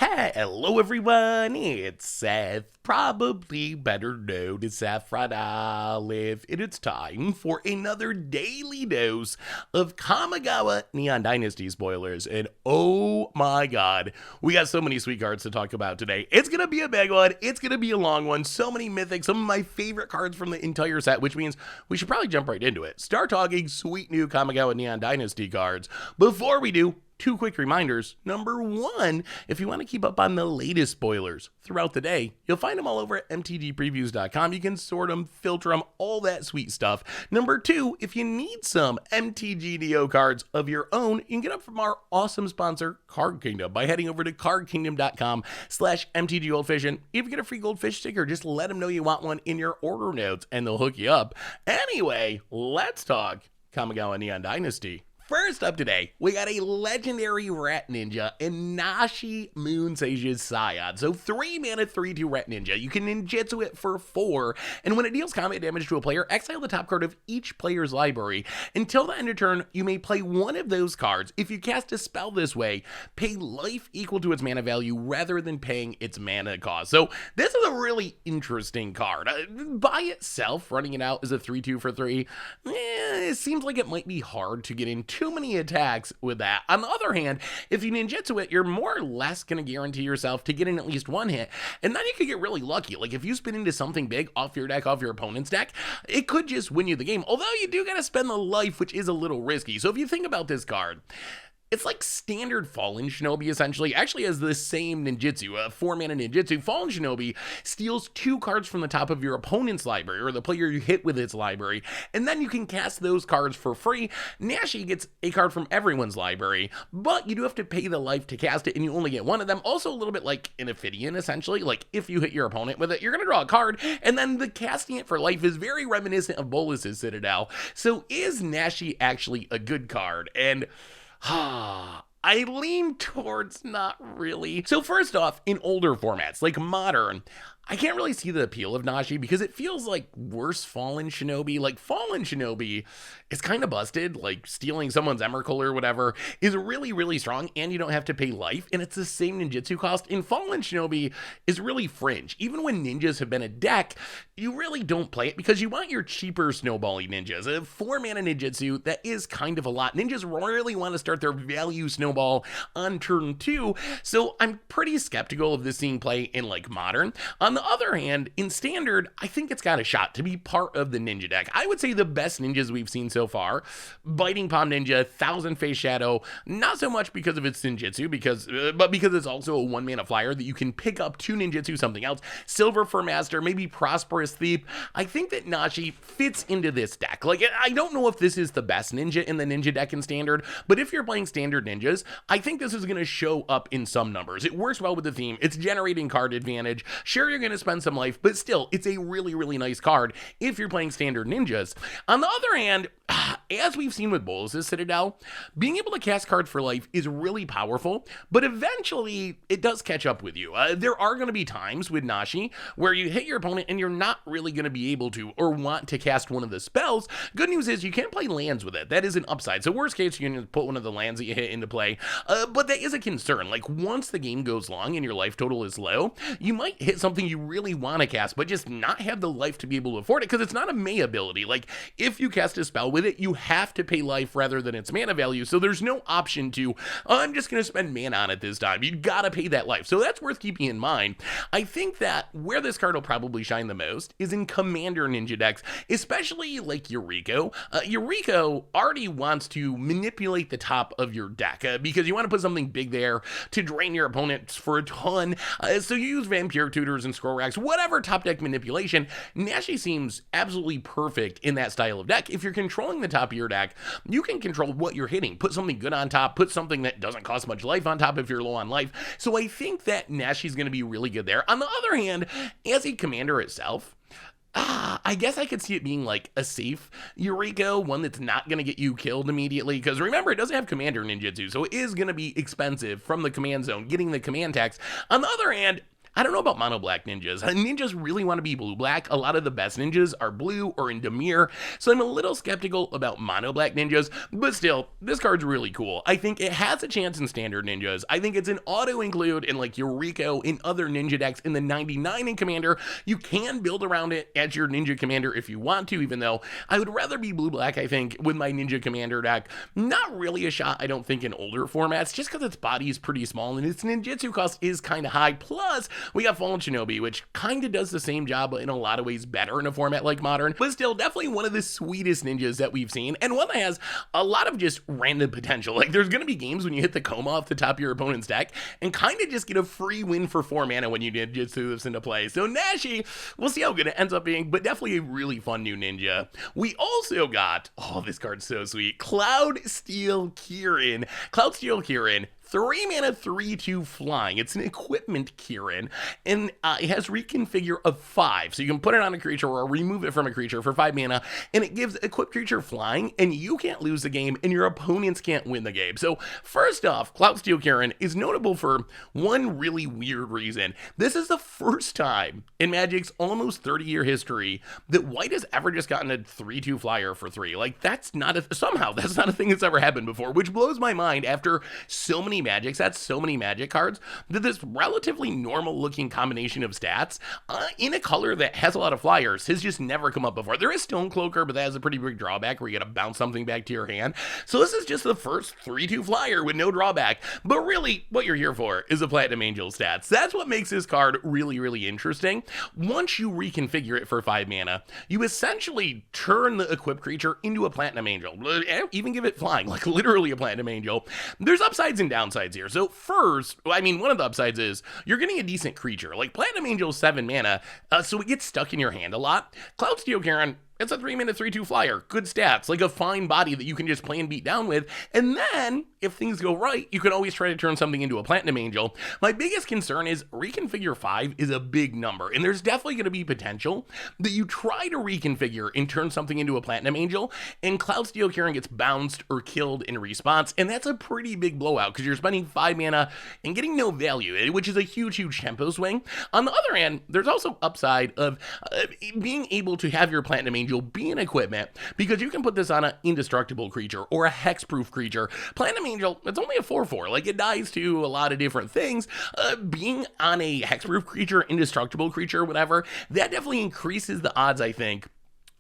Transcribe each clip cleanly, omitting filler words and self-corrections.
Hello everyone, it's Seth, probably better known as Saffron Olive, and it's time for another daily dose of Kamigawa Neon Dynasty spoilers, and oh my god, we got so many sweet cards to talk about today. It's gonna be a big one, it's gonna be a long one, so many mythics, some of my favorite cards from the entire set, which means we should probably jump right into it. Start talking sweet new Kamigawa Neon Dynasty cards. Before we do, two quick reminders. Number one, if you want to keep up on the latest spoilers throughout the day, you'll find them all over at MTGpreviews.com. You can sort them, filter them, all that sweet stuff. Number two, if you need some MTG Neo cards of your own, you can get them from our awesome sponsor, Card Kingdom, by heading over to cardkingdom.com/MTGGoldfish. And if you get a free goldfish sticker, just let them know you want one in your order notes and they'll hook you up. Anyway, let's talk Kamigawa Neon Dynasty. First up today, we got a legendary Rat Ninja and Nashi Moon Sage's Scion. So 3 mana, 3/2 Rat Ninja. You can ninjutsu it for 4, and when it deals combat damage to a player, exile the top card of each player's library. Until the end of turn, you may play one of those cards. If you cast a spell this way, pay life equal to its mana value rather than paying its mana cost. So this is a really interesting card. By itself, running it out as a 3/2 for 3, it seems like it might be hard to get into too many attacks with that. On the other hand, if you ninjutsu it, you're more or less going to guarantee yourself to get in at least one hit, and then you could get really lucky. Like if you spin into something big off your deck, off your opponent's deck, it could just win you the game, although you do got to spend the life, which is a little risky. So if you think about this card, it's like standard Fallen Shinobi, essentially. Actually has the same ninjutsu, a 4-mana ninjutsu. Fallen Shinobi steals 2 cards from the top of your opponent's library, or the player you hit with its library, and then you can cast those cards for free. Nashi gets a card from everyone's library, but you do have to pay the life to cast it, and you only get one of them. Also a little bit like an Ophidian, essentially. Like if you hit your opponent with it, you're going to draw a card, and then the casting it for life is very reminiscent of Bolus's Citadel. So is Nashi actually a good card? And I lean towards not really. So first off, in older formats, like Modern, I can't really see the appeal of Nashi because it feels like worse Fallen Shinobi. Like Fallen Shinobi is kind of busted, like stealing someone's Emrakul or whatever is really, really strong, and you don't have to pay life, and it's the same ninjutsu cost. In Fallen Shinobi is really fringe. Even when ninjas have been a deck, you really don't play it because you want your cheaper snowbally ninjas. A 4-mana ninjutsu, that is kind of a lot. Ninjas rarely want to start their value snowball on turn 2, so I'm pretty skeptical of this seeing play in like Modern. On the other hand, in Standard, I think it's got a shot to be part of the ninja deck. I would say the best ninjas we've seen so far: Biting Palm Ninja, Thousand Face Shadow, not so much because of its ninjutsu, but because it's also a 1-mana flyer that you can pick up to ninjutsu something else. Silver Fur Master, maybe Prosperous Thief. I think that Nashi fits into this deck. Like, I don't know if this is the best ninja in the ninja deck in Standard, but if you're playing Standard ninjas, I think this is going to show up in some numbers. It works well with the theme. It's generating card advantage. Sure, you're going to spend some life, but still, it's a really, really nice card if you're playing Standard ninjas. On the other hand, as we've seen with Bolus's Citadel, being able to cast cards for life is really powerful, but eventually it does catch up with you. There are going to be times with Nashi where you hit your opponent and you're not really going to be able to or want to cast one of the spells. Good news is you can't play lands with it. That is an upside. So worst case, you can put one of the lands that you hit into play, but that is a concern. Like once the game goes long and your life total is low, you might hit something you really want to cast, but just not have the life to be able to afford it because it's not a May ability. Like if you cast a spell with it, you have to pay life rather than its mana value, so there's no option to, I'm just going to spend mana on it this time. You gotta pay that life, so that's worth keeping in mind. I think that where this card will probably shine the most is in Commander Ninja decks, especially like Yuriko. Yuriko already wants to manipulate the top of your deck because you want to put something big there to drain your opponents for a ton, so you use Vampire Tutors and Scroll Racks, whatever top deck manipulation. Nashi seems absolutely perfect in that style of deck. If you're controlling the top of your deck, you can control what you're hitting. Put something good on top, put something that doesn't cost much life on top if you're low on life. So I think that Nashi's going to be really good there. On the other hand, as a commander itself, I guess I could see it being like a safe Yuriko, one that's not going to get you killed immediately, because remember, it doesn't have Commander Ninjutsu, so it is going to be expensive from the command zone, getting the command tax. On the other hand, I don't know about mono black ninjas. Ninjas really want to be blue black. A lot of the best ninjas are blue or in Demir, so I'm a little skeptical about mono black ninjas, but still, this card's really cool. I think it has a chance in standard ninjas. I think it's an auto include in like Yuriko in other ninja decks in the 99 in Commander. You can build around it as your ninja commander if you want to, even though I would rather be blue black, I think, with my ninja commander deck. Not really a shot, I don't think, in older formats, just because its body is pretty small and its ninjutsu cost is kind of high. Plus, we got Fallen Shinobi, which kind of does the same job, but in a lot of ways better in a format like Modern. But still, definitely one of the sweetest ninjas that we've seen, and one that has a lot of just random potential. Like, there's going to be games when you hit the coma off the top of your opponent's deck and kind of just get a free win for 4 mana when you ninjutsu this into play. So Nashi, we'll see how good it ends up being, but definitely a really fun new ninja. We also got, oh, this card's so sweet, Cloudsteel Kirin. Cloudsteel Kirin, 3 mana, 3/2 flying. It's an equipment Kirin, and it has reconfigure of 5. So you can put it on a creature or remove it from a creature for 5 mana, and it gives equipped creature flying, and you can't lose the game, and your opponents can't win the game. So first off, Cloudsteel Kirin is notable for one really weird reason. This is the first time in Magic's almost 30-year history that white has ever just gotten a 3/2 flyer for 3. Like, that's not a, somehow, that's not a thing that's ever happened before, which blows my mind after so many Magic sets, so many Magic cards, that this relatively normal looking combination of stats in a color that has a lot of flyers has just never come up before. There is Stonecloaker, but that has a pretty big drawback where you gotta bounce something back to your hand. So this is just the first 3/2 flyer with no drawback. But really, what you're here for is the Platinum Angel stats. That's what makes this card really, really interesting. Once you reconfigure it for 5 mana, you essentially turn the equipped creature into a Platinum Angel. Even give it flying, like literally a Platinum Angel. There's upsides and downsides here. So first, I mean, one of the upsides is you're getting a decent creature. Like Platinum Angel's 7 mana, so it gets stuck in your hand a lot. Cloudsteel Kirin, it's a 3 mana, 3/2 flyer. Good stats, like a fine body that you can just play and beat down with. And then, if things go right, you can always try to turn something into a Platinum Angel. My biggest concern is reconfigure 5 is a big number, and there's definitely going to be potential that you try to reconfigure and turn something into a Platinum Angel, and Cloudsteel Kirin gets bounced or killed in response, and that's a pretty big blowout because you're spending 5 mana and getting no value, which is a huge, huge tempo swing. On the other hand, there's also upside of being able to have your Platinum Angel be an equipment, because you can put this on an indestructible creature or a hexproof creature. Platinum Angel, it's only a 4/4, like it dies to a lot of different things. Being on a hexproof creature, indestructible creature, whatever, that definitely increases the odds, I think,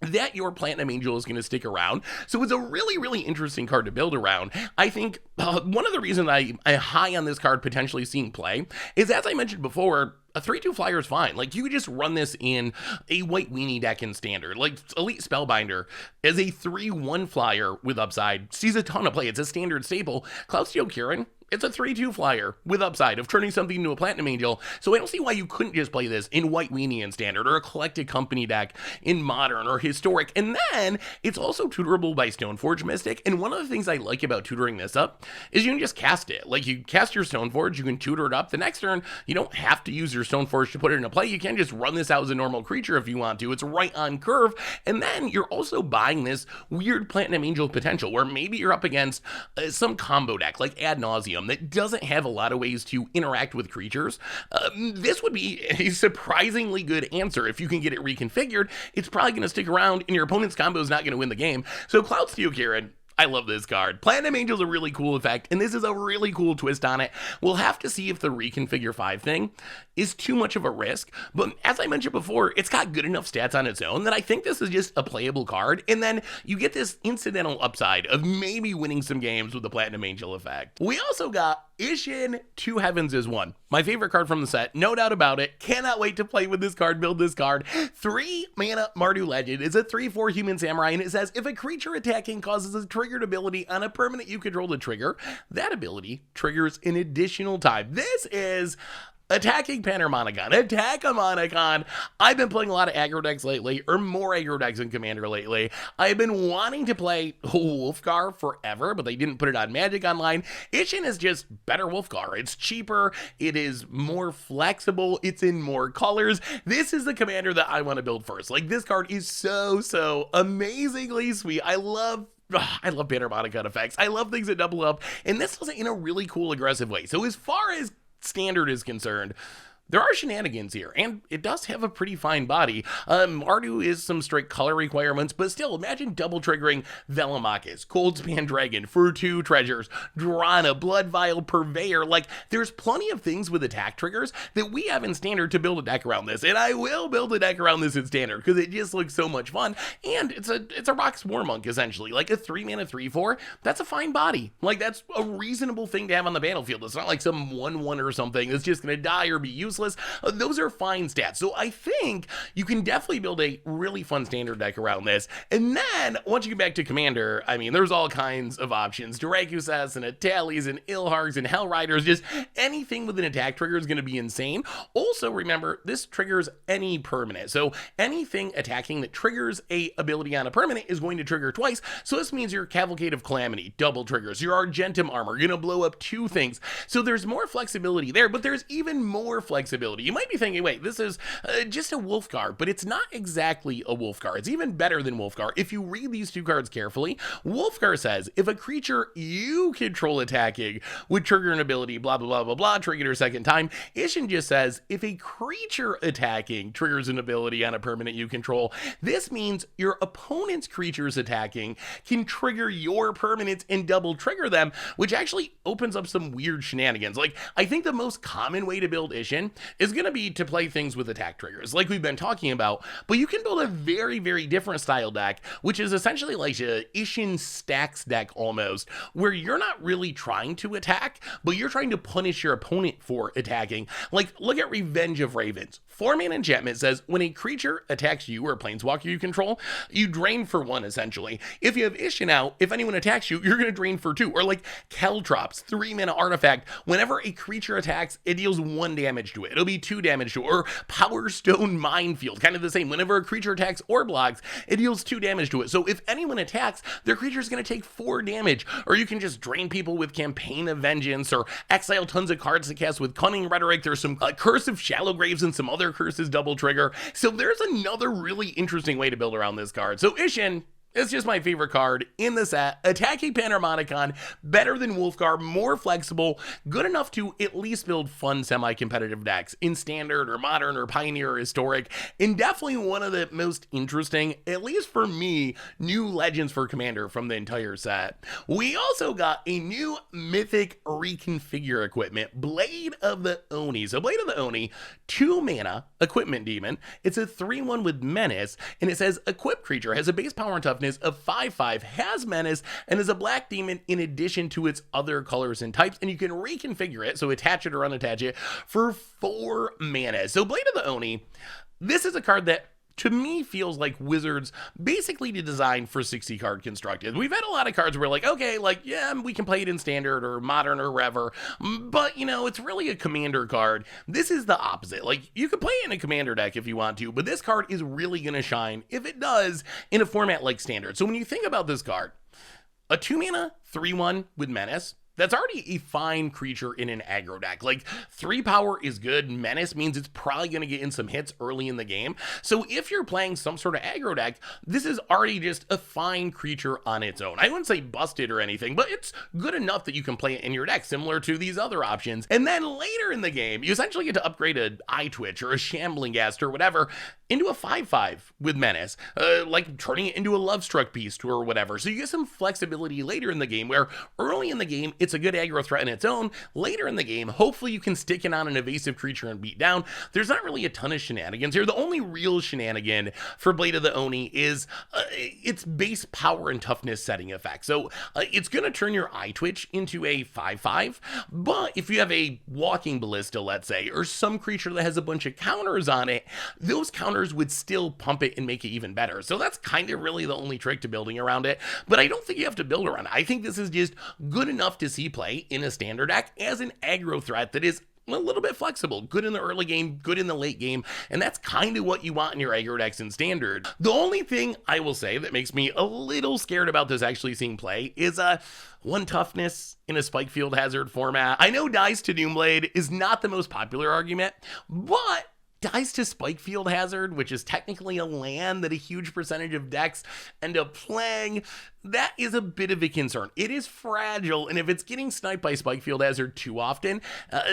that your Platinum Angel is going to stick around. So it's a really, really interesting card to build around. I think one of the reasons I'm high on this card potentially seeing play is, as I mentioned before, a 3/2 flyer is fine. Like, you could just run this in a white weenie deck in standard. Like, Elite Spellbinder is a 3/1 flyer with upside, sees a ton of play. It's a standard staple. Cloudsteel Kirin, it's a 3/2 flyer with upside of turning something into a Platinum Angel. So I don't see why you couldn't just play this in white weenie in standard, or a Collected Company deck in Modern or Historic. And then it's also tutorable by Stoneforge Mystic. And one of the things I like about tutoring this up is you can just cast it. Like, you cast your Stoneforge, you can tutor it up. The next turn, you don't have to use your Stoneforge to put it into play. You can just run this out as a normal creature if you want to. It's right on curve. And then you're also buying this weird Platinum Angel potential where maybe you're up against some combo deck like Ad Nauseam that doesn't have a lot of ways to interact with creatures. This would be a surprisingly good answer. If you can get it reconfigured, it's probably going to stick around and your opponent's combo is not going to win the game. So Cloudsteel Kirin, I love this card. Platinum Angel's a really cool effect, and this is a really cool twist on it. We'll have to see if the reconfigure 5 thing is too much of a risk, but as I mentioned before, it's got good enough stats on its own that I think this is just a playable card, and then you get this incidental upside of maybe winning some games with the Platinum Angel effect. We also got Isshin, 2 Heavens is 1. My favorite card from the set, no doubt about it. Cannot wait to play with this card, build this card. 3 mana Mardu Legend is a 3/4 human samurai, and it says, if a creature attacking causes a triggered ability on a permanent you control to trigger, that ability triggers an additional time. This is attacking Attackamonicon. I've been playing a lot of aggro decks lately, or more aggro decks in Commander lately. I've been wanting to play Wolfgar forever, but they didn't put it on Magic Online. Isshin is just better Wolfgar. It's cheaper, it is more flexible, it's in more colors. This is the Commander that I want to build first. Like, this card is so amazingly sweet. I love Attackamonicon effects. I love things that double up, and this does it in a really cool, aggressive way. So as far as standard is concerned, there are shenanigans here, and it does have a pretty fine body. Mardu is some strict color requirements, but still, imagine double triggering Velomachus, Goldspan Dragon for 2 treasures, Drana, Blood Vial, Purveyor. Like, there's plenty of things with attack triggers that we have in Standard to build a deck around this, and I will build a deck around this in Standard, because it just looks so much fun, and it's a Rock's War Monk, essentially. Like, a 3-mana 3/4, that's a fine body. Like, that's a reasonable thing to have on the battlefield. It's not like some 1/1 or something that's just gonna die or be useless. Those are fine stats. So I think you can definitely build a really fun Standard deck around this. And then, once you get back to Commander, I mean, there's all kinds of options. Drakusas and Atalis and Ilhargs and Hellriders, just anything with an attack trigger is going to be insane. Also, remember, this triggers any permanent. So anything attacking that triggers a ability on a permanent is going to trigger twice. So this means your Cavalcade of Calamity double triggers. Your Argentum Armor, you're going to blow up 2 things. So there's more flexibility there, but there's even more flexibility. You might be thinking, wait, this is just a Wolfgar, but it's not exactly a Wolfgar. It's even better than Wolfgar. If you read these 2 cards carefully, Wolfgar says, if a creature you control attacking would trigger an ability, blah, blah, blah, blah, blah, trigger it a second time. Isshin just says, if a creature attacking triggers an ability on a permanent you control, this means your opponent's creatures attacking can trigger your permanents and double trigger them, which actually opens up some weird shenanigans. Like, I think the most common way to build Isshin is going to be to play things with attack triggers, like we've been talking about, but you can build a very, very different style deck, which is essentially like a Isshin stacks deck almost, where you're not really trying to attack, but you're trying to punish your opponent for attacking. Like, look at Revenge of Ravens. 4-mana enchantment says, when a creature attacks you or a planeswalker you control, you drain for 1, essentially. If you have Isshin out, if anyone attacks you, you're going to drain for 2. Or like Caltrops, 3-mana artifact. Whenever a creature attacks, it deals 1 damage to it. It'll be 2 damage to it. Or Power Stone Minefield, kind of the same. Whenever a creature attacks or blocks, it deals 2 damage to it. So if anyone attacks, their creature is going to take 4 damage. Or you can just drain people with Campaign of Vengeance, or exile tons of cards to cast with Cunning Rhetoric. There's some Curse of Shallow Graves and some other curses double trigger. So there's another really interesting way to build around this card. So Isshin, it's just my favorite card in the set. Attacking Panharmonicon, better than Wolfgar, more flexible, good enough to at least build fun semi-competitive decks in Standard or Modern or Pioneer or Historic, and definitely one of the most interesting, at least for me, new Legends for Commander from the entire set. We also got a new Mythic Reconfigure equipment, Blade of the Oni. So Blade of the Oni, 2 mana, Equipment Demon. It's a 3/1 with Menace, and it says Equip Creature has a base power and toughness of 5/5, has Menace, and is a black demon in addition to its other colors and types, and you can reconfigure it, so attach it or unattach it, for 4 mana. So Blade of the Oni, this is a card that to me feels like Wizards basically designed for 60 card constructed. We've had a lot of cards where like, okay, like, yeah, we can play it in Standard or Modern or wherever, but you know, it's really a Commander card. This is the opposite. Like, you could play it in a Commander deck if you want to, but this card is really going to shine, if it does, in a format like Standard. So when you think about this card, a 2 mana 3/1 with Menace, that's already a fine creature in an aggro deck. Like, 3 power is good. Menace means it's probably going to get in some hits early in the game. So if you're playing some sort of aggro deck, this is already just a fine creature on its own. I wouldn't say busted or anything, but it's good enough that you can play it in your deck, similar to these other options. And then later in the game, you essentially get to upgrade an Eye Twitch or a Shambling Ghast or whatever into a 5/5 with Menace, like turning it into a Lovestruck Beast or whatever. So you get some flexibility later in the game, where early in the game, it's a good aggro threat in its own. Later in the game, hopefully you can stick it on an evasive creature and beat down. There's not really a ton of shenanigans here. The only real shenanigan for Blade of the Oni is its base power and toughness setting effect. So it's going to turn your Eye Twitch into a 5/5, but if you have a Walking Ballista, let's say, or some creature that has a bunch of counters on it, those counters would still pump it and make it even better. So that's kind of really the only trick to building around it, but I don't think you have to build around it. I think this is just good enough to see play in a Standard deck as an aggro threat that is a little bit flexible, good in the early game, good in the late game, and that's kind of what you want in your aggro decks in Standard. The only thing I will say that makes me a little scared about this actually seeing play is 1 toughness in a Spikefield Hazard format. I know Dice to Doomblade is not the most popular argument, but Dice to Spikefield Hazard, which is technically a land that a huge percentage of decks end up playing, that is a bit of a concern. It is fragile, and if it's getting sniped by Spikefield Hazard too often,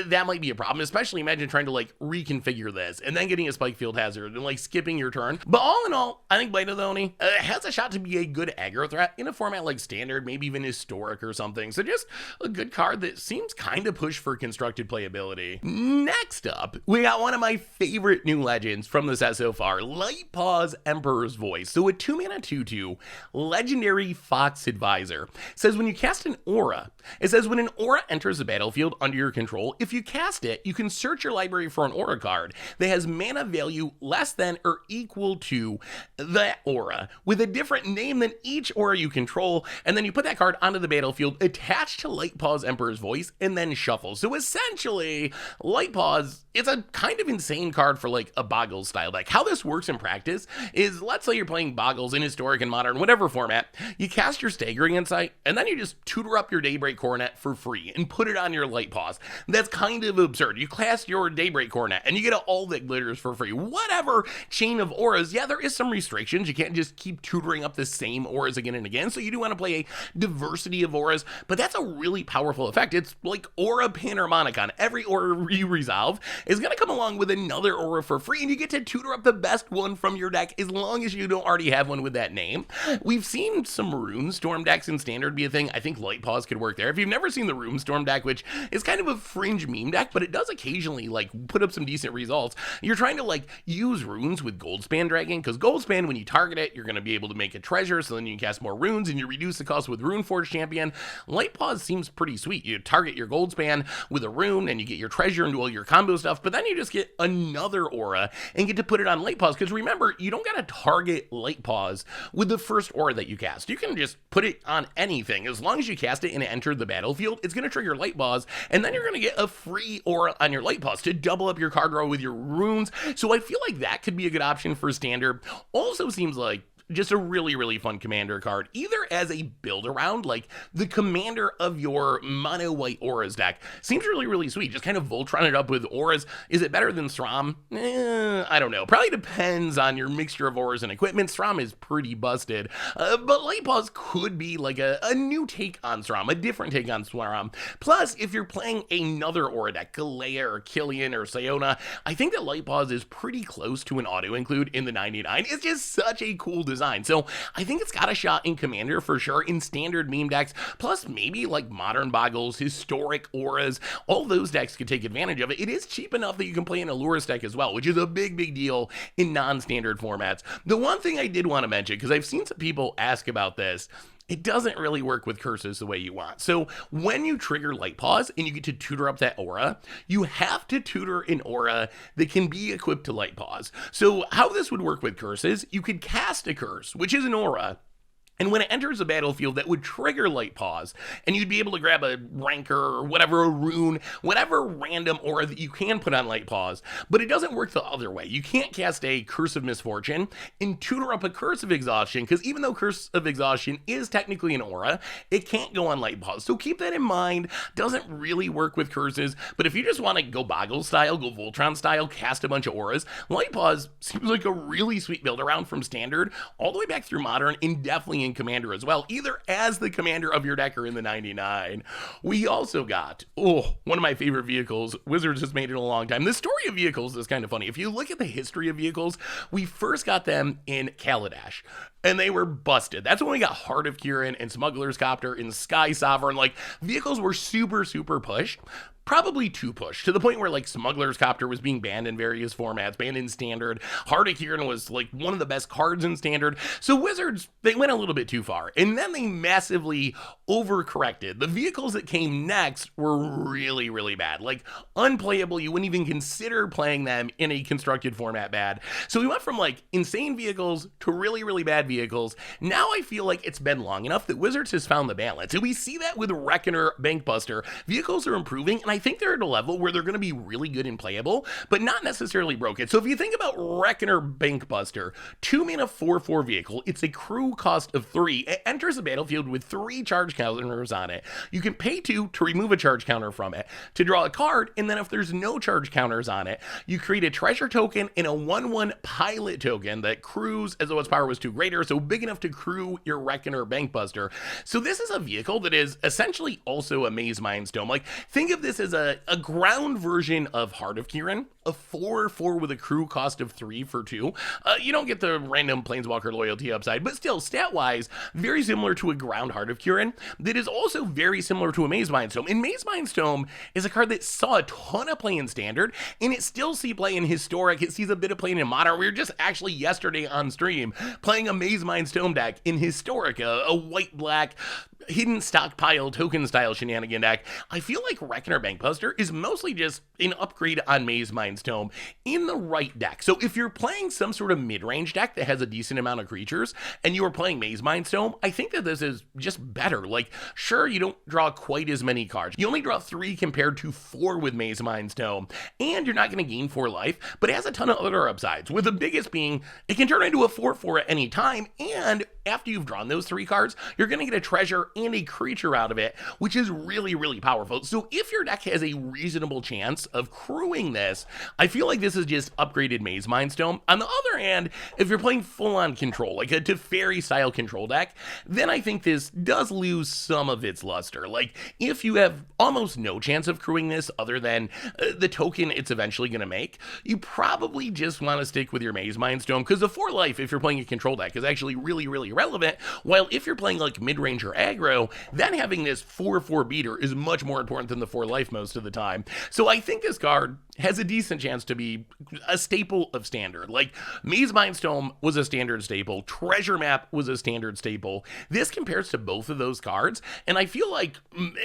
that might be a problem, especially imagine trying to like reconfigure this and then getting a Spikefield Hazard and like skipping your turn. But all in all, I think Blade of the Oni has a shot to be a good aggro threat in a format like Standard, maybe even Historic or something. So just a good card that seems kind of pushed for constructed playability. Next up, we got one of my favorite new legends from the set so far, Light-Paws Emperor's Voice. So a 2-mana 2/2 legendary Fox Advisor says when you cast an aura, it says when an aura enters the battlefield under your control, if you cast it, you can search your library for an aura card that has mana value less than or equal to that aura with a different name than each aura you control, and then you put that card onto the battlefield attached to Light-Paws Emperor's Voice and then shuffle. So essentially, Light-Paws is a kind of insane card for like a Boggles style deck. How this works in practice is, let's say you're playing Boggles in Historic and Modern, whatever format, you cast your Staggering Insight, and then you just tutor up your Daybreak Coronet for free and put it on your Light-Paws. That's kind of absurd. You cast your Daybreak Coronet and you get all that glitters for free. Whatever chain of auras, yeah, there is some restrictions. You can't just keep tutoring up the same auras again and again, so you do want to play a diversity of auras, but that's a really powerful effect. It's like Aura Panharmonicon. Every aura you resolve is going to come along with another aura for free, and you get to tutor up the best one from your deck as long as you don't already have one with that name. We've seen some Runestorm decks in Standard be a thing. I think Light-Paws could work there. If you've never seen the Runestorm deck, which is kind of a fringe meme deck, but it does occasionally like put up some decent results, you're trying to like use runes with Goldspan Dragon, because Goldspan, when you target it, you're going to be able to make a treasure, so then you can cast more runes and you reduce the cost with Runeforge Champion. Light-Paws seems pretty sweet. You target your Goldspan with a rune and you get your treasure and do all your combo stuff, but then you just get another aura and get to put it on Light-Paws, because remember, you don't got to target Light-Paws with the first aura that you cast. You can just put it on anything. As long as you cast it and it entered the battlefield, it's going to trigger Light-Paws, and then you're going to get a free aura on your Light-Paws to double up your card draw with your runes. So I feel like that could be a good option for Standard. Also seems like just a really, really fun commander card, either as a build around, like the commander of your mono white auras deck. Seems really, really sweet. Just kind of Voltron it up with auras. Is it better than Strom? I don't know. Probably depends on your mixture of auras and equipment. Strom is pretty busted, but Light-Paws could be like a new take on Strom, a different take on Strom. Plus, if you're playing another aura deck, Galea or Killian or Siona, I think that Light-Paws is pretty close to an auto include in the 99. It's just such a cool design. So I think it's got a shot in Commander for sure, in Standard meme decks, plus maybe like Modern Boggles, Historic auras, all those decks could take advantage of it. It is cheap enough that you can play an Allurus deck as well, which is a big, big deal in non-standard formats. The one thing I did want to mention, because I've seen some people ask about this, it doesn't really work with curses the way you want. So when you trigger Light-Paws and you get to tutor up that aura, you have to tutor an aura that can be equipped to Light-Paws. So how this would work with curses, you could cast a curse, which is an aura, and when it enters the battlefield, that would trigger Light-Paws, and you'd be able to grab a Rancor or whatever, a rune, whatever random aura that you can put on Light-Paws. But it doesn't work the other way. You can't cast a Curse of Misfortune and tutor up a Curse of Exhaustion, because even though Curse of Exhaustion is technically an aura, it can't go on Light-Paws. So keep that in mind. Doesn't really work with curses, but if you just want to go Boggle style, go Voltron style, cast a bunch of auras, Light-Paws seems like a really sweet build around from Standard all the way back through Modern, and definitely in Commander as well, either as the commander of your deck or in the 99. We also got, one of my favorite vehicles. Wizards has made it a long time. The story of vehicles is kind of funny. If you look at the history of vehicles, we first got them in Kaladesh, and they were busted. That's when we got Heart of Kirin and Smuggler's Copter and Sky Sovereign. Like, vehicles were super, super pushed. Probably too pushed, to the point where like Smuggler's Copter was being banned in various formats, banned in Standard. Heart of Kirin was like one of the best cards in Standard. So Wizards, they went a little bit too far, and then they massively overcorrected. The vehicles that came next were really, really bad, like unplayable. You wouldn't even consider playing them in a constructed format bad. So we went from like insane vehicles to really, really bad vehicles. Now I feel like it's been long enough that Wizards has found the balance, and we see that with Reckoner, Bankbuster. Vehicles are improving, and I I think they're at a level where they're going to be really good and playable, but not necessarily broken. So if you think about Reckoner Bankbuster, 2-mana 4/4 vehicle, it's a crew cost of 3. It enters the battlefield with 3 charge counters on it. You can pay 2 to remove a charge counter from it, to draw a card, and then if there's no charge counters on it, you create a treasure token and a 1/1 pilot token that crews as though its power was 2 greater, so big enough to crew your Reckoner Bankbuster. So this is a vehicle that is essentially also a Maze Mindstone. Like, think of this as a ground version of Heart of Kirin, a 4/4 with a crew cost of 3 for 2. You don't get the random Planeswalker loyalty upside, but still, stat-wise, very similar to a ground Heart of Kirin that is also very similar to a Maze Mindstone. And Maze Mindstone is a card that saw a ton of play in Standard, and it still sees play in Historic. It sees a bit of play in Modern. We were just actually yesterday on stream playing a Maze Mindstone deck in Historic, a white-black hidden stockpile token style shenanigan deck. I feel like Reckoner Bankbuster is mostly just an upgrade on Maze Mindstone in the right deck. So if you're playing some sort of mid-range deck that has a decent amount of creatures and you are playing Maze Mindstone, I think that this is just better. Like, sure, you don't draw quite as many cards. You only draw 3 compared to 4 with Maze Mindstone, and you're not going to gain 4 life, but it has a ton of other upsides, with the biggest being it can turn into a 4/4 at any time, and after you've drawn those 3 cards, you're going to get a treasure and a creature out of it, which is really, really powerful. So if your deck has a reasonable chance of crewing this, I feel like this is just upgraded Maze Mindstone. On the other hand, if you're playing full-on control, like a Teferi style control deck, then I think this does lose some of its luster. Like, if you have almost no chance of crewing this other than the token it's eventually going to make, you probably just want to stick with your Maze Mindstone, because the 4 life, if you're playing a control deck, is actually really, really relevant, while if you're playing like mid-range or aggro, then having this 4/4 beater is much more important than the 4 life most of the time. So I think this card has a decent chance to be a staple of Standard. Like, Maze Mindstone was a Standard staple, Treasure Map was a Standard staple. This compares to both of those cards, and I feel like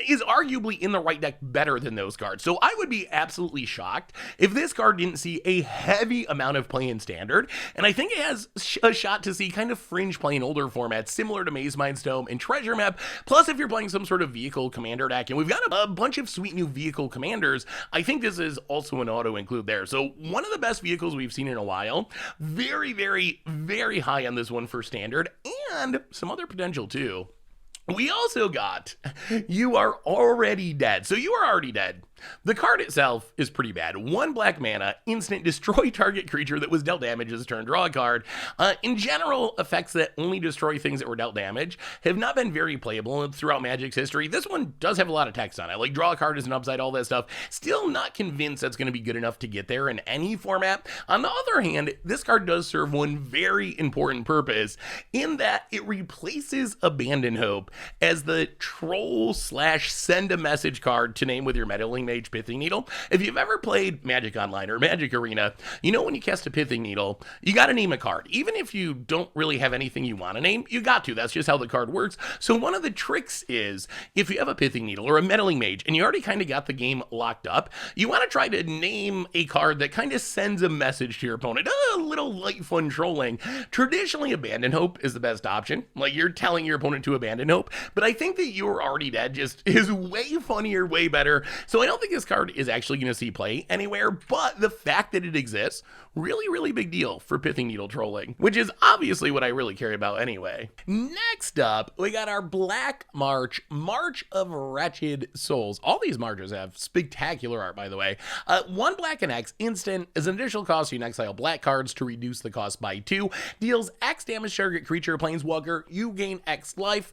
is arguably in the right deck better than those cards. So I would be absolutely shocked if this card didn't see a heavy amount of play in Standard, and I think it has a shot to see kind of fringe play in older formats, similar to Maze Mindstone and Treasure Map. Plus, if you're playing some sort of vehicle commander deck, and we've got a bunch of sweet new vehicle commanders, I think this is also an auto include there. So one of the best vehicles we've seen in a while. Very, very, very high on this one for Standard, and some other potential too. We also got You Are Already Dead. So You Are Already Dead. The card itself is pretty bad. 1 black mana, instant, destroy target creature that was dealt damage this turn, draw a card. In general, effects that only destroy things that were dealt damage have not been very playable throughout Magic's history. This one does have a lot of text on it, like draw a card is an upside, all that stuff. Still not convinced that's going to be good enough to get there in any format. On the other hand, this card does serve one very important purpose, in that it replaces Abandon Hope as the troll / send a message card to name with your Meddling Mage Pithing Needle. If you've ever played Magic Online or Magic Arena, you know when you cast a Pithing Needle, you gotta name a card. Even if you don't really have anything you want to name, you got to. That's just how the card works. So one of the tricks is, if you have a Pithing Needle or a Meddling Mage, and you already kind of got the game locked up, you want to try to name a card that kind of sends a message to your opponent. A little light fun trolling. Traditionally, Abandon Hope is the best option. Like, you're telling your opponent to abandon hope, but I think that You're Already Dead just is way funnier, way better. So I don't think this card is actually going to see play anywhere, but the fact that it exists, really, really big deal for Pithing Needle trolling, which is obviously what I really care about anyway. Next up, we got our Black March, March of Wretched Souls. All these marches have spectacular art, by the way. 1 black and X, instant, as an additional cost, you can exile black cards to reduce the cost by 2, deals X damage to target creature, planeswalker, you gain X life.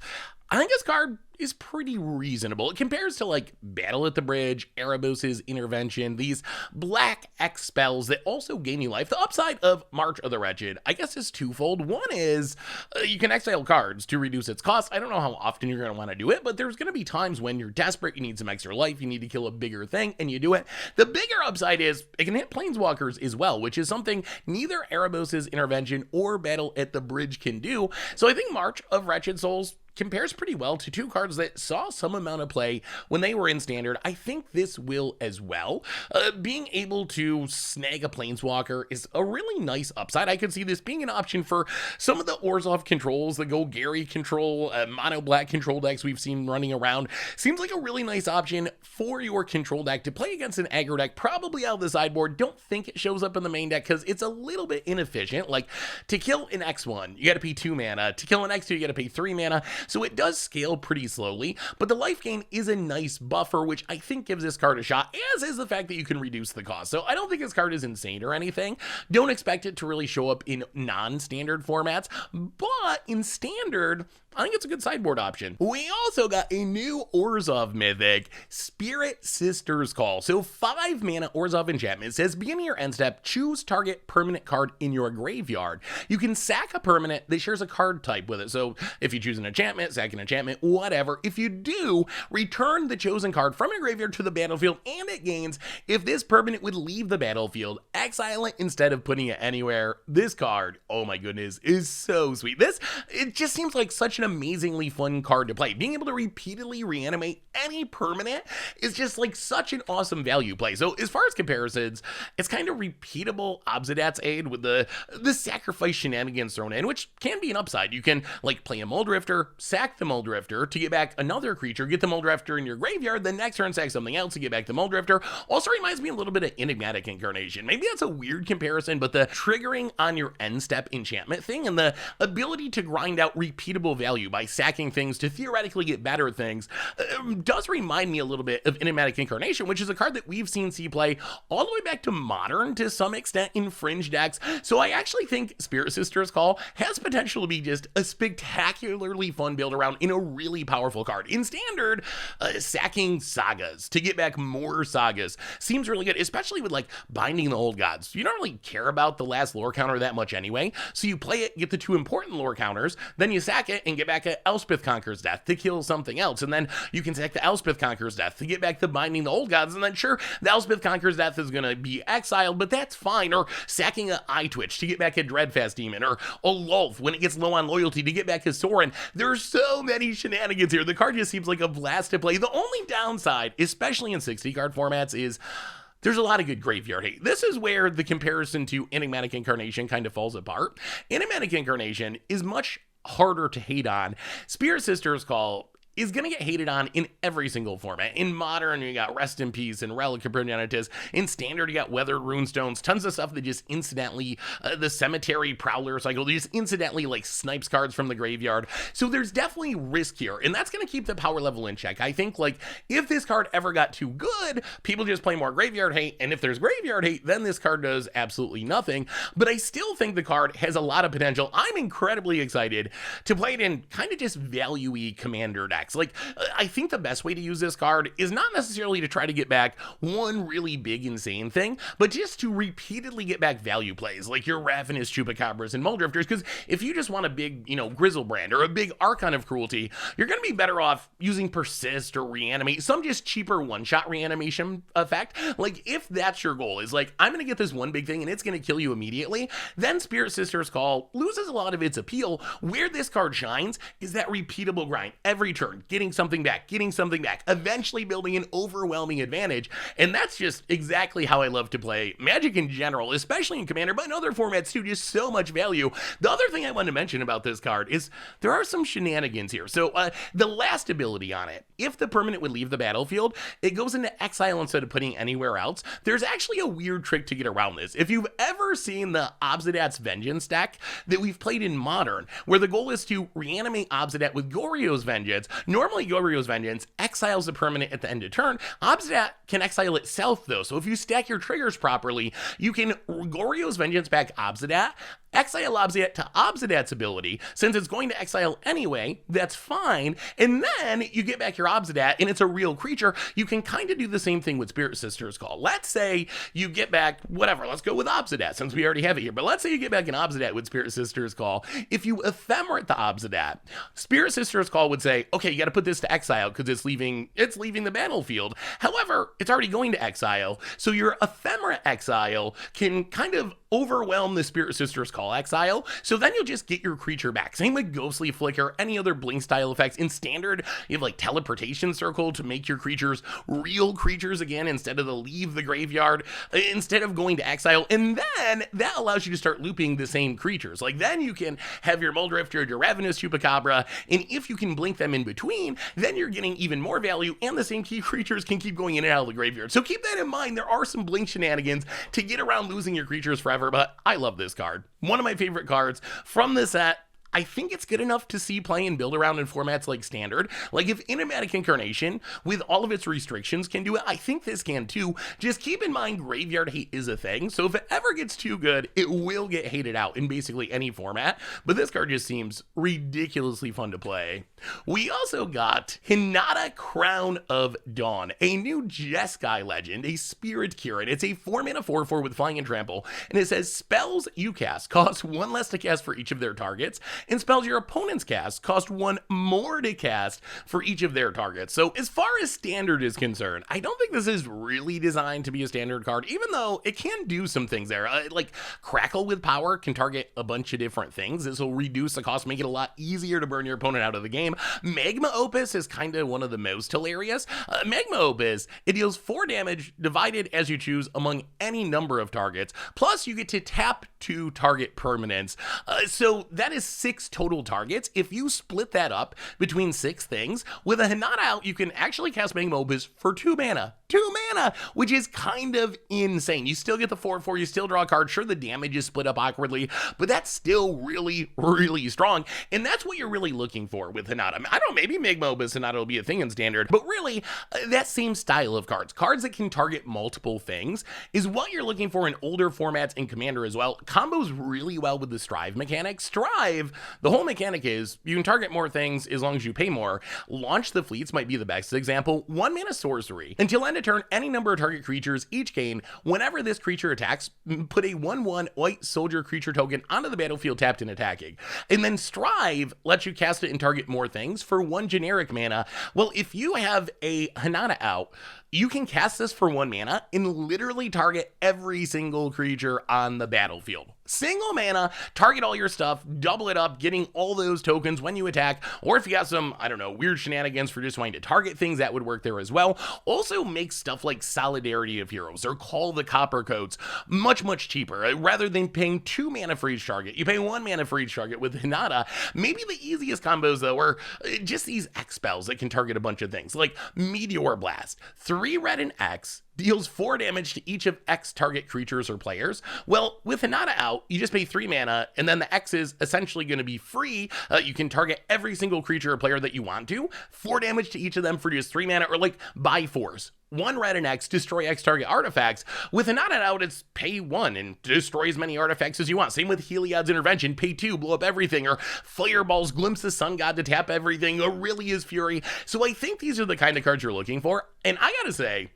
I think this card is pretty reasonable. It compares to like Battle at the Bridge, Erebos' Intervention, these black X spells that also gain you life. The upside of March of the Wretched, I guess, is twofold. One is you can exile cards to reduce its cost. I don't know how often you're going to want to do it, but there's going to be times when you're desperate, you need some extra life, you need to kill a bigger thing, and you do it. The bigger upside is it can hit planeswalkers as well, which is something neither Erebos' Intervention or Battle at the Bridge can do. So I think March of Wretched Souls compares pretty well to two cards that saw some amount of play when they were in Standard. I think this will as well. Being able to snag a Planeswalker is a really nice upside. I could see this being an option for some of the Orzhov controls, the Golgari control, mono black control decks we've seen running around. Seems like a really nice option for your control deck to play against an aggro deck, probably out of the sideboard. Don't think it shows up in the main deck because it's a little bit inefficient. Like, to kill an X1, you gotta pay 2 mana. To kill an X2, you gotta pay 3 mana. So it does scale pretty slowly, but the life gain is a nice buffer, which I think gives this card a shot, as is the fact that you can reduce the cost. So I don't think this card is insane or anything. Don't expect it to really show up in non-standard formats, but in standard, I think it's a good sideboard option. We also got a new Orzhov mythic, Spirit Sister's Call. So 5 mana Orzhov enchantment. It says, beginning your end step, choose target permanent card in your graveyard. You can sack a permanent that shares a card type with it. So if you choose an enchantment, sack an enchantment, whatever. If you do, return the chosen card from your graveyard to the battlefield, and it gains if this permanent would leave the battlefield, exile it instead of putting it anywhere. This card, oh my goodness, is so sweet. It just seems like such an amazingly fun card to play. Being able to repeatedly reanimate any permanent is just like such an awesome value play. So as far as comparisons, it's kind of repeatable Obsidat's Aid with the sacrifice shenanigans thrown in, which can be an upside. You can like play a Muldrifter, sack the Muldrifter to get back another creature, get the Muldrifter in your graveyard, then next turn sack something else to get back the Muldrifter. Also reminds me a little bit of Enigmatic Incarnation. Maybe that's a weird comparison, but the triggering on your end step enchantment thing and the ability to grind out repeatable value by sacking things to theoretically get better things does remind me a little bit of Enigmatic Incarnation, which is a card that we've seen see play all the way back to Modern to some extent in Fringe decks. So I actually think Spirit Sister's Call has potential to be just a spectacularly fun build around in a really powerful card. In Standard, sacking Sagas to get back more Sagas seems really good, especially with like Binding the Old Gods. You don't really care about the last lore counter that much anyway, so you play it, get the 2 important lore counters, then you sack it and get back at Elspeth Conquers Death to kill something else, and then you can sack the Elspeth Conquers Death to get back to Binding the Old Gods, and then sure, the Elspeth Conquers Death is gonna be exiled, but that's fine. Or sacking a Eye Twitch to get back a Dreadfast Demon, or a Lulf when it gets low on loyalty to get back his Sorin. There's so many shenanigans here. The card just seems like a blast to play. The only downside, especially in 60 card formats, is there's a lot of good graveyard hate. This is where the comparison to Enigmatic Incarnation kind of falls apart. Enigmatic Incarnation is much harder to hate on. Spirit Sister's Call is going to get hated on in every single format. In Modern, you got Rest in Peace and Relic of Progenitus. In Standard, you got Weathered Runestones, tons of stuff that just incidentally, the Cemetery Prowler cycle, just incidentally like snipes cards from the graveyard. So there's definitely risk here, and that's going to keep the power level in check. I think like if this card ever got too good, people just play more graveyard hate, and if there's graveyard hate, then this card does absolutely nothing. But I still think the card has a lot of potential. I'm incredibly excited to play it in kind of just value-y commander decks. Like, I think the best way to use this card is not necessarily to try to get back one really big, insane thing, but just to repeatedly get back value plays, like your Ravenous Chupacabras and Muldrifters, because if you just want a big, Grizzlebrand or a big Archon of Cruelty, you're going to be better off using Persist or Reanimate, some just cheaper one-shot reanimation effect. Like, if that's your goal, is like, I'm going to get this one big thing and it's going to kill you immediately, then Spirit Sister's Call loses a lot of its appeal. Where this card shines is that repeatable grind every turn, getting something back, eventually building an overwhelming advantage. And that's just exactly how I love to play Magic in general, especially in Commander, but in other formats too, just so much value. The other thing I want to mention about this card is there are some shenanigans here. So the last ability on it, if the permanent would leave the battlefield, it goes into exile instead of putting anywhere else. There's actually a weird trick to get around this. If you've ever seen the Obsidat's Vengeance deck that we've played in Modern, where the goal is to reanimate Obsidat with Goryo's Vengeance, normally Goryo's Vengeance exiles the permanent at the end of turn. Obsidat can exile itself though, so if you stack your triggers properly, you can Goryo's Vengeance back Obsidat, exile Obsidat to Obsidat's ability. Since it's going to exile anyway, that's fine. And then you get back your Obsidat and it's a real creature. You can kind of do the same thing with Spirit Sister's Call. Let's say you get back, whatever, let's go with Obsidat since we already have it here. But let's say you get back an Obsidat with Spirit Sister's Call. If you ephemerate the Obsidat, Spirit Sister's Call would say, okay, you got to put this to exile because it's leaving the battlefield. However, it's already going to exile. So your ephemerate exile can kind of overwhelm the Spirit Sister's Call exile, so then you'll just get your creature back. Same with Ghostly Flicker, any other Blink style effects. In Standard, you have like Teleportation Circle to make your creatures real creatures again instead of the leave the graveyard, instead of going to exile, and then that allows you to start looping the same creatures. Like then you can have your Muldrifter, your Ravenous Chupacabra, and if you can blink them in between, then you're getting even more value, and the same key creatures can keep going in and out of the graveyard. So keep that in mind. There are some blink shenanigans to get around losing your creatures forever, but I love this card. One of my favorite cards from the set. I think it's good enough to see play and build around in formats like Standard. Like if Enigmatic Incarnation, with all of its restrictions, can do it, I think this can too. Just keep in mind graveyard hate is a thing, so if it ever gets too good, it will get hated out in basically any format, but this card just seems ridiculously fun to play. We also got Hinata, Crown of Dawn, a new Jeskai legend, a Spirit Kirin. It's a 4-mana 4/4 with Flying and Trample, and it says spells you cast cost 1 less to cast for each of their targets, and spells your opponents cast cost 1 more to cast for each of their targets. So as far as Standard is concerned, I don't think this is really designed to be a Standard card, even though it can do some things there. Like Crackle with Power can target a bunch of different things. This will reduce the cost, make it a lot easier to burn your opponent out of the game. Magma Opus is kind of one of the most hilarious. Magma Opus, it deals 4 damage divided as you choose among any number of targets, plus you get to tap 2 target permanents. So that is 6 total targets. If you split that up between 6 things, with a Hinata out, you can actually cast Magma Opus for 2 mana. 2 mana, which is kind of insane. You still get the 4/4, you still draw a card. Sure, the damage is split up awkwardly, but that's still really, really strong. And that's what you're really looking for with Hinata. I don't know, maybe Magma Opus Hinata will be a thing in Standard, but really, that same style of cards that can target multiple things, is what you're looking for in older formats in Commander as well. Combos really well with the Strive mechanic. Strive, the whole mechanic is you can target more things as long as you pay more. Launch the Fleets might be the best example. 1 mana sorcery. Until end of turn, any number of target creatures each gain. Whenever this creature attacks, put a 1/1 white soldier creature token onto the battlefield tapped and attacking. And then Strive lets you cast it and target more things for 1 generic mana. Well, if you have a Hinata out, you can cast this for 1 mana and literally target every single creature on the battlefield. Single mana, target all your stuff, double it up, getting all those tokens when you attack, or if you got some, I don't know, weird shenanigans for just wanting to target things, that would work there as well. Also make stuff like Solidarity of Heroes or Call the Copper Coats much, much cheaper. Rather than paying 2 mana for each target, you pay 1 mana for each target with Hinata. Maybe the easiest combos though are just these X spells that can target a bunch of things, like Meteor Blast. 3 red and X, deals 4 damage to each of X target creatures or players. Well, with Hinata out, you just pay 3 mana, and then the X is essentially going to be free. You can target every single creature or player that you want to. 4 damage to each of them for just 3 mana, or like buy 4s. 1 red and X, destroy X target artifacts. With Hinata out, it's pay 1 and destroy as many artifacts as you want. Same with Heliod's Intervention, pay 2, blow up everything. Or Fireballs, glimpse the Sun God to tap everything. Aurelia's Fury. So I think these are the kind of cards you're looking for. And I gotta say,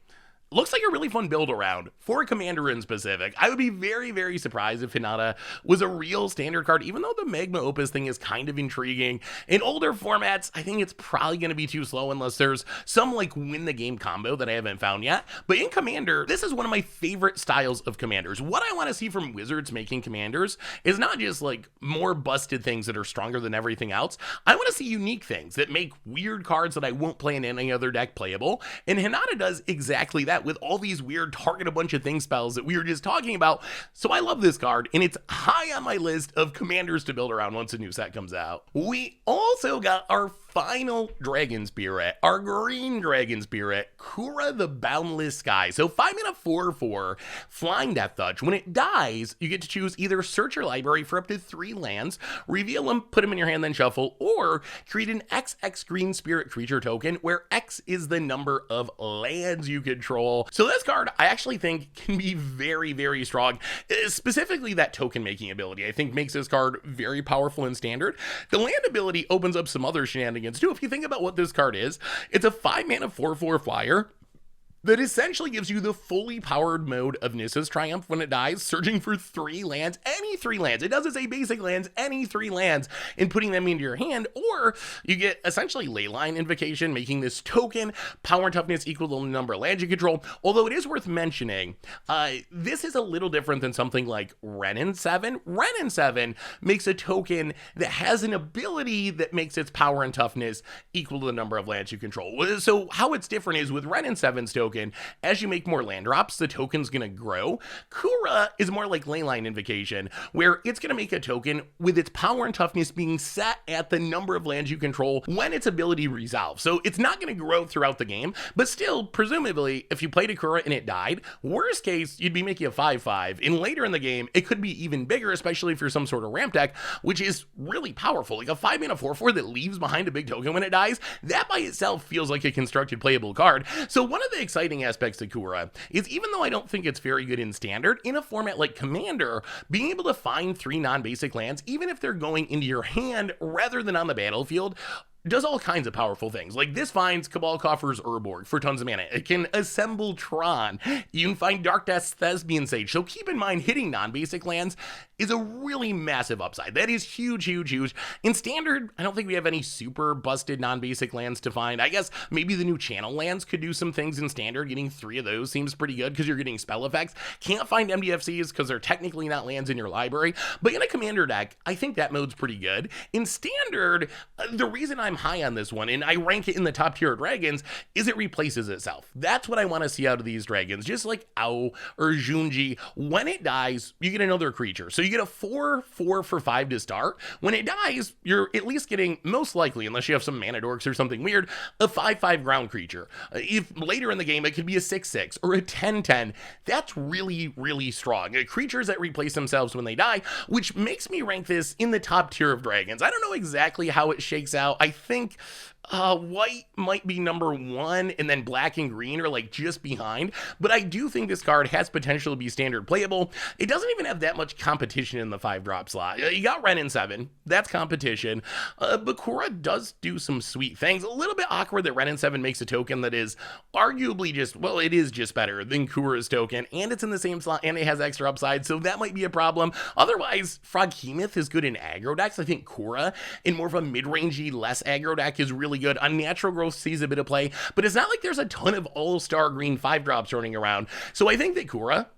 looks like a really fun build around for Commander in specific. I would be very, very surprised if Hinata was a real Standard card, even though the Magma Opus thing is kind of intriguing. In older formats, I think it's probably going to be too slow unless there's some like win the game combo that I haven't found yet. But in Commander, this is one of my favorite styles of Commanders. What I want to see from Wizards making Commanders is not just like more busted things that are stronger than everything else. I want to see unique things that make weird cards that I won't play in any other deck playable. And Hinata does exactly that with all these weird target a bunch of things spells that we were just talking about. So I love this card, and it's high on my list of Commanders to build around once a new set comes out. We also got our final Dragon Spirit, our green Dragon Spirit, Kura the Boundless Sky. So 5 mana 4/4, flying Death Touch. When it dies, you get to choose either search your library for up to 3 lands, reveal them, put them in your hand, then shuffle, or create an XX green spirit creature token where X is the number of lands you control. So this card, I actually think can be very, very strong. Specifically that token making ability, I think makes this card very powerful in Standard. The land ability opens up some other shenanigans too. If you think about what this card is, it's a 5 mana 4/4 flyer. that essentially gives you the fully powered mode of Nissa's Triumph when it dies, searching for 3 lands, any 3 lands. It doesn't say basic lands, any 3 lands, and putting them into your hand, or you get essentially Leyline Invocation, making this token power and toughness equal to the number of lands you control. Although it is worth mentioning, this is a little different than something like Wrenn 7. Wrenn 7 makes a token that has an ability that makes its power and toughness equal to the number of lands you control. So how it's different is with Wrenn 7's token, as you make more land drops, the token's gonna grow. Kura is more like Leyline Invocation, where it's gonna make a token with its power and toughness being set at the number of lands you control when its ability resolves. So it's not gonna grow throughout the game, but still, presumably, if you played a Kura and it died, worst case, you'd be making a 5/5. And later in the game, it could be even bigger, especially if you're some sort of ramp deck, which is really powerful. Like a 5-mana 4/4 that leaves behind a big token when it dies, that by itself feels like a constructed playable card. So one of the exciting aspects to Kura is, even though I don't think it's very good in Standard, in a format like Commander, being able to find 3 non-basic lands, even if they're going into your hand rather than on the battlefield, does all kinds of powerful things. Like this finds Cabal Coffer's Urborg for tons of mana. It can assemble Tron. You can find Dark Death's Thespian Sage. So keep in mind, hitting non-basic lands is a really massive upside. That is huge, huge, huge. In Standard, I don't think we have any super busted non-basic lands to find. I guess maybe the new channel lands could do some things in Standard. Getting 3 of those seems pretty good because you're getting spell effects. Can't find MDFCs because they're technically not lands in your library. But in a Commander deck, I think that mode's pretty good. In Standard, the reason I'm high on this one, and I rank it in the top tier of dragons, is it replaces itself. That's what I want to see out of these dragons. Just like Ao or Junji, when it dies, you get another creature. So you get a 4/4 for 5 to start. When it dies, you're at least getting, most likely, unless you have some mana dorks or something weird, a 5/5 ground creature. If later in the game, it could be a 6/6 or a 10/10. That's really, really strong. Creatures that replace themselves when they die, which makes me rank this in the top tier of dragons. I don't know exactly how it shakes out. I think white might be number 1, and then black and green are like just behind, but I do think this card has potential to be Standard playable. It doesn't even have that much competition in the 5-drop slot. You got Wrenn 7, that's competition, but Kura does do some sweet things. A little bit awkward that Wrenn 7 makes a token that is arguably just, well, it is just better than Kura's token, and it's in the same slot, and it has extra upside, so that might be a problem. Otherwise, Froghemoth is good in aggro decks. I think Kura, in more of a mid-rangey, less aggro deck, is really good. Unnatural Growth sees a bit of play, but it's not like there's a ton of all-star green 5-drops running around. So I think that Kura,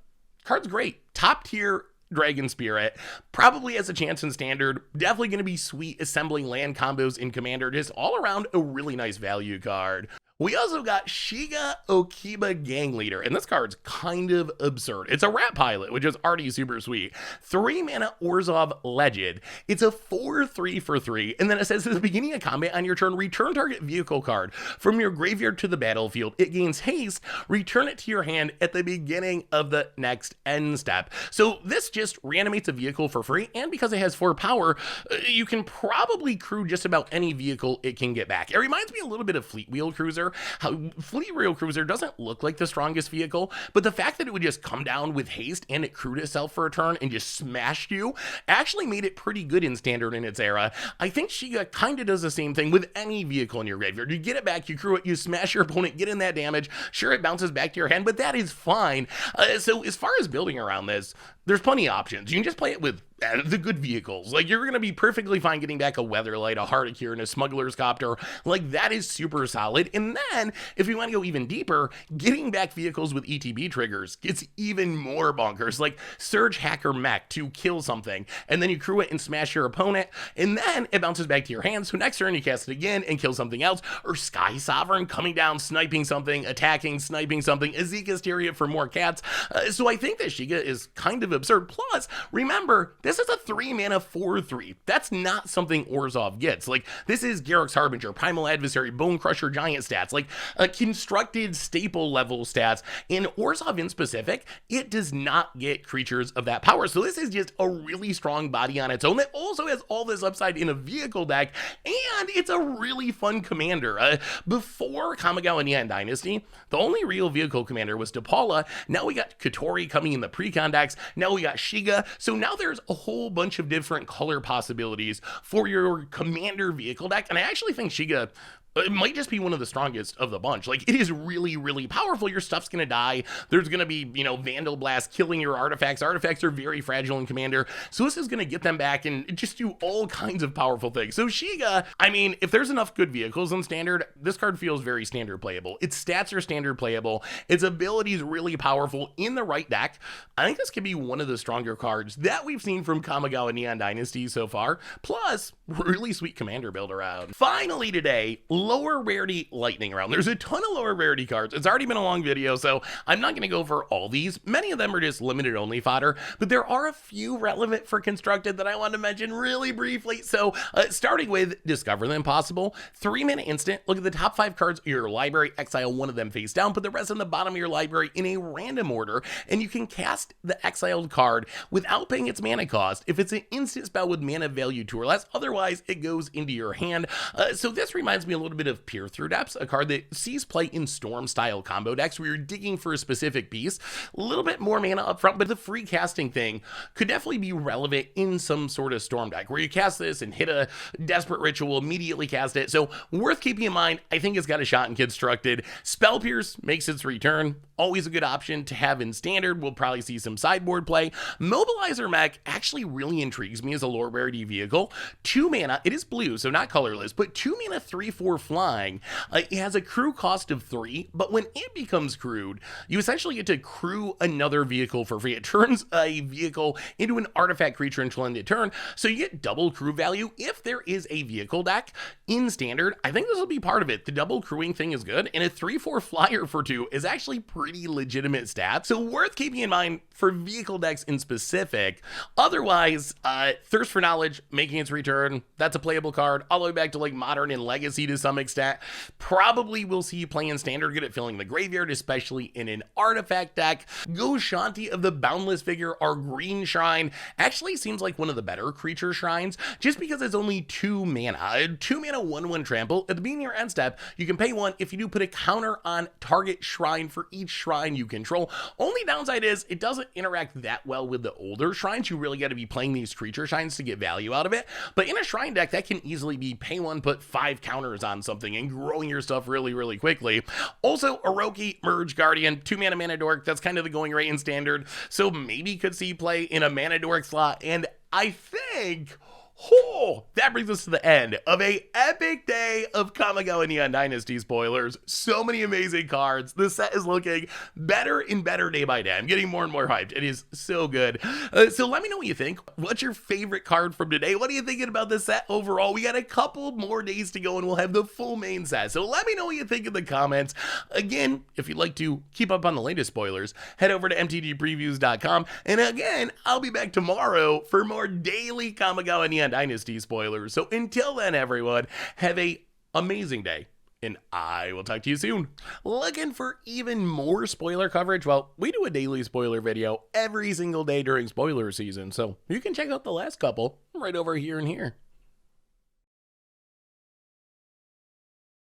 card's great. Top tier Dragon Spirit, probably has a chance in Standard, definitely going to be sweet assembling land combos in Commander, just all around a really nice value card. We also got Shiga Okiba Gang Leader, and this card's kind of absurd. It's a Rat Pilot, which is already super sweet. 3 mana Orzhov Legend. It's a 4/3 for 3, and then it says at the beginning of combat on your turn, return target vehicle card from your graveyard to the battlefield. It gains haste. Return it to your hand at the beginning of the next end step. So this just reanimates a vehicle for free, and because it has 4 power, you can probably crew just about any vehicle it can get back. It reminds me a little bit of Fleet Wheel Cruiser. How Fleet Wheel Cruiser doesn't look like the strongest vehicle, but the fact that it would just come down with haste and it crewed itself for a turn and just smashed you actually made it pretty good in Standard in its era. I think Shiga kind of does the same thing with any vehicle in your graveyard. You get it back, you crew it, you smash your opponent, get in that damage. Sure, it bounces back to your hand, but that is fine. So as far as building around this, there's plenty of options. You can just play it with the good vehicles. Like, you're going to be perfectly fine getting back a Weatherlight, a Heart of Kirin, a Smuggler's Copter. Like, that is super solid. And then, if you want to go even deeper, getting back vehicles with ETB triggers gets even more bonkers. Like, Surge Hacker Mech to kill something, and then you crew it and smash your opponent, and then it bounces back to your hand, so next turn you cast it again and kill something else. Or Sky Sovereign coming down, sniping something, attacking, sniping something, Azeka's Chariot for more cats. So I think that Shiga is kind of absurd. Plus, remember, this is a 3 mana 4/3. That's not something Orzhov gets. Like, this is Garruk's Harbinger, Primal Adversary, Bone Crusher Giant stats, like constructed staple level stats. In Orzhov in specific, it does not get creatures of that power. So this is just a really strong body on its own that also has all this upside in a vehicle deck, and it's a really fun commander. Before Kamigawa and Dynasty, the only real vehicle commander was DePaula. Now we got Kotori coming in the pre-con decks. Now we got Shiga. So now there's a whole bunch of different color possibilities for your commander vehicle deck. And I actually think Shiga it might just be one of the strongest of the bunch. Like, it is really, really powerful. Your stuff's gonna die. There's gonna be, you know, Vandal Blast killing your artifacts. Artifacts are very fragile in Commander, so this is gonna get them back and just do all kinds of powerful things. So Shiga, I mean, if there's enough good vehicles in Standard, this card feels very Standard playable. Its stats are Standard playable. Its ability is really powerful in the right deck. I think this could be one of the stronger cards that we've seen from Kamigawa Neon Dynasty so far. Plus, really sweet Commander build around. Finally today, lower rarity lightning round. There's a ton of lower rarity cards. It's already been a long video, so I'm not going to go over all these. Many of them are just limited only fodder, but there are a few relevant for Constructed that I want to mention really briefly. So starting with Discover the Impossible, 3-mana instant. Look at the top 5 cards of your library, exile one of them face down, put the rest on the bottom of your library in a random order, and you can cast the exiled card without paying its mana cost if it's an instant spell with mana value 2 or less. Otherwise, it goes into your hand. So this reminds me a little bit of Peer Through Depths, a card that sees play in Storm-style combo decks where you're digging for a specific piece. A little bit more mana up front, but the free casting thing could definitely be relevant in some sort of Storm deck where you cast this and hit a Desperate Ritual, immediately cast it. So worth keeping in mind. I think it's got a shot in Constructed. Spell Pierce makes its return. Always a good option to have in Standard. We'll probably see some sideboard play. Mobilizer Mech actually really intrigues me as a lower rarity vehicle. 2 mana, it is blue, so not colorless, but 2 mana 3/4 flying. It has a crew cost of 3, but when it becomes crewed, you essentially get to crew another vehicle for free. It turns a vehicle into an artifact creature until end of turn, so you get double crew value. If there is a vehicle deck in Standard, I think this will be part of it. The double crewing thing is good, and a 3/4 flyer for 2 is actually pretty legitimate stat, so worth keeping in mind for vehicle decks in specific. Otherwise, Thirst for Knowledge making its return. That's a playable card all the way back to like Modern and Legacy to some extent. Probably will see you play in Standard, good at filling the graveyard, especially in an artifact deck. Goshanti of the Boundless Figure, our green shrine, actually seems like one of the better creature shrines just because it's only 2 mana. 2 mana 1/1 trample. At the beginning of your end step, you can pay 1 if you do put a counter on target shrine for each shrine you control. Only downside is it doesn't interact that well with the older shrines. You really got to be playing these creature shrines to get value out of it. But in a shrine deck, that can easily be pay 1, put 5 counters on something and growing your stuff really, really quickly. Also, Orochi, Merge Guardian, 2 mana Dork. That's kind of the going rate in Standard. So maybe could see play in a Mana Dork slot. And I think... oh, that brings us to the end of a epic day of Kamigawa Neon Dynasty spoilers. So many amazing cards. The set is looking better and better day by day. I'm getting more and more hyped. It is so good. So let me know what you think. What's your favorite card from today? What are you thinking about this set overall? We got a couple more days to go and we'll have the full main set. So let me know what you think in the comments. Again, if you'd like to keep up on the latest spoilers, head over to MTGPreviews.com. And again, I'll be back tomorrow for more daily Kamigawa Neon Dynasty spoilers. So until then, everyone, have a amazing day, and I will talk to you soon. Looking for even more spoiler coverage? Well, we do a daily spoiler video every single day during spoiler season, so you can check out the last couple right over here and here.